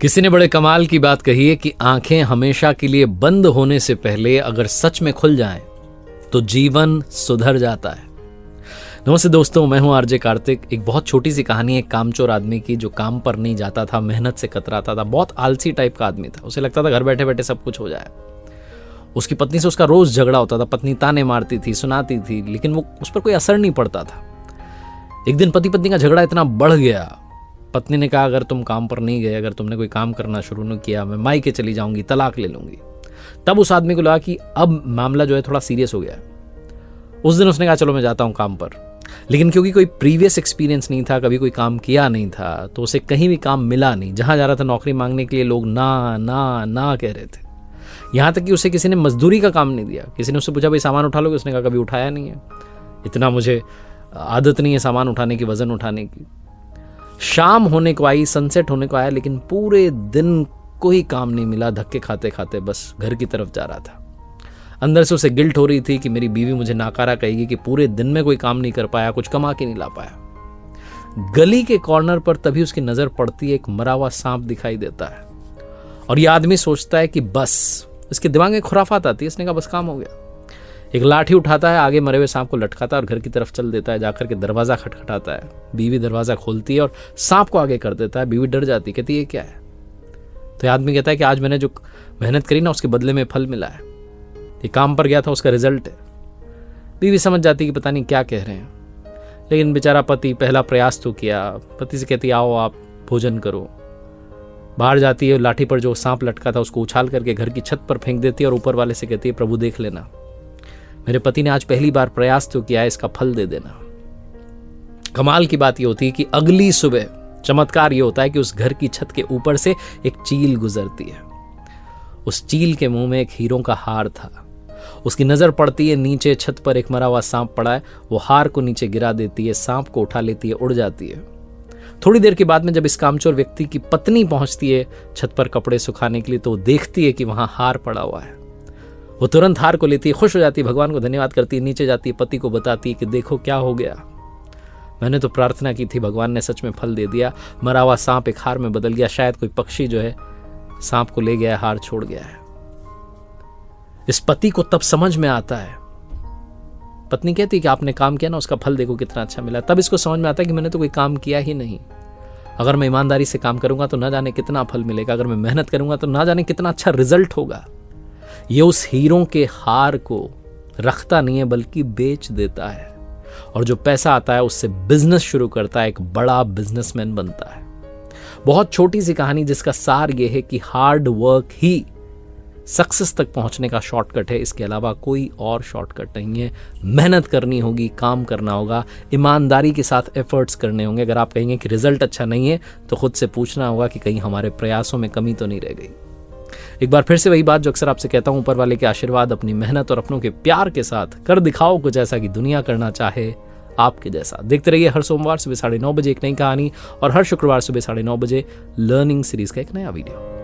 किसी ने बड़े कमाल की बात कही है कि आंखें हमेशा के लिए बंद होने से पहले अगर सच में खुल जाएं तो जीवन सुधर जाता है। नमस्ते दोस्तों, मैं हूं आरजे कार्तिक। एक बहुत छोटी सी कहानी है एक कामचोर आदमी की जो काम पर नहीं जाता था, मेहनत से कतराता था, बहुत आलसी टाइप का आदमी था। उसे लगता था घर बैठे बैठे सब कुछ हो जाए। उसकी पत्नी से उसका रोज झगड़ा होता था, पत्नी ताने मारती थी, सुनाती थी, लेकिन वो उस पर कोई असर नहीं पड़ता था। एक दिन पति पत्नी का झगड़ा इतना बढ़ गया, पत्नी ने कहा अगर तुम काम पर नहीं गए, अगर तुमने कोई काम करना शुरू नहीं किया, मैं मायके चली जाऊंगी, तलाक ले लूंगी। तब उस आदमी को लगा कि अब मामला जो है थोड़ा सीरियस हो गया है। उस दिन उसने कहा चलो मैं जाता हूं काम पर, लेकिन क्योंकि कोई प्रीवियस एक्सपीरियंस नहीं था, कभी कोई काम किया नहीं था, तो उसे कहीं भी काम मिला नहीं। जहां जा रहा था नौकरी मांगने के लिए लोग ना ना ना कह रहे थे। यहां तक कि उसे किसी ने मजदूरी का काम नहीं दिया। किसी ने उससे पूछा भाई सामान उठा लोगे, उसने कहा कभी उठाया नहीं है, इतना मुझे आदत नहीं है सामान उठाने की, वजन उठाने की। शाम होने को आई, सनसेट होने को आया, लेकिन पूरे दिन कोई काम नहीं मिला। धक्के खाते खाते बस घर की तरफ जा रहा था। अंदर से उसे गिल्ट हो रही थी कि मेरी बीवी मुझे नाकारा कहेगी कि पूरे दिन में कोई काम नहीं कर पाया, कुछ कमा के नहीं ला पाया। गली के कॉर्नर पर तभी उसकी नजर पड़ती है, एक मरा हुआ सांप दिखाई देता है और यह आदमी सोचता है कि बस, इसके दिमाग में खुराफात आती है। इसने कहा बस काम हो गया। एक लाठी उठाता है, आगे मरे हुए सांप को लटकाता है और घर की तरफ चल देता है। जाकर के दरवाजा खटखटाता है। बीवी दरवाजा खोलती है और सांप को आगे कर देता है। बीवी डर जाती है, कहती है ये क्या है? तो ये आदमी कहता है कि आज मैंने जो मेहनत करी ना, उसके बदले में फल मिला है। ये काम पर गया था, उसका रिजल्ट है। बीवी समझ जाती है कि पता नहीं क्या कह रहे हैं, लेकिन बेचारा पति पहला प्रयास तो किया। पति से कहती है आओ आप भोजन करो। बाहर जाती है, लाठी पर जो सांप लटका था उसको उछाल करके घर की छत पर फेंक देती है और ऊपर वाले से कहती है प्रभु देख लेना, मेरे पति ने आज पहली बार प्रयास तो किया है, इसका फल दे देना। कमाल की बात यह होती है कि अगली सुबह चमत्कार यह होता है कि उस घर की छत के ऊपर से एक चील गुजरती है। उस चील के मुंह में एक हीरों का हार था। उसकी नजर पड़ती है नीचे, छत पर एक मरा हुआ सांप पड़ा है। वो हार को नीचे गिरा देती है, सांप को उठा लेती है, उड़ जाती है। थोड़ी देर के बाद में जब इस कामचोर व्यक्ति की पत्नी पहुंचती है छत पर कपड़े सुखाने के लिए, तो वो देखती है कि वहां हार पड़ा हुआ है। वो तुरंत हार को लेती है, खुश हो जाती है, भगवान को धन्यवाद करती है, नीचे जाती है, पति को बताती है कि देखो क्या हो गया, मैंने तो प्रार्थना की थी, भगवान ने सच में फल दे दिया। मरा हुआ सांप एक हार में बदल गया। शायद कोई पक्षी जो है सांप को ले गया है, हार छोड़ गया है। इस पति को तब समझ में आता है। पत्नी कहती है कि आपने काम किया ना, उसका फल देखो कितना अच्छा मिला। तब इसको समझ में आता है कि मैंने तो कोई काम किया ही नहीं। अगर मैं ईमानदारी से काम करूंगा तो ना जाने कितना फल मिलेगा, अगर मैं मेहनत करूंगा तो ना जाने कितना अच्छा रिजल्ट होगा। ये उस हीरों के हार को रखता नहीं है, बल्कि बेच देता है, और जो पैसा आता है उससे बिजनेस शुरू करता है, एक बड़ा बिजनेसमैन बनता है। बहुत छोटी सी कहानी जिसका सार यह है कि हार्ड वर्क ही सक्सेस तक पहुंचने का शॉर्टकट है। इसके अलावा कोई और शॉर्टकट नहीं है। मेहनत करनी होगी, काम करना होगा, ईमानदारी के साथ एफर्ट्स करने होंगे। अगर आप कहेंगे कि रिजल्ट अच्छा नहीं है तो खुद से पूछना होगा कि कहीं हमारे प्रयासों में कमी तो नहीं रह गई। एक बार फिर से वही बात जो अक्सर आपसे कहता हूं, ऊपर वाले के आशीर्वाद, अपनी मेहनत और अपनों के प्यार के साथ कर दिखाओ कुछ ऐसा कि दुनिया करना चाहे आपके जैसा। देखते रहिए हर सोमवार सुबह 9:30 बजे एक नई कहानी और हर शुक्रवार सुबह 9:30 बजे लर्निंग सीरीज का एक नया वीडियो।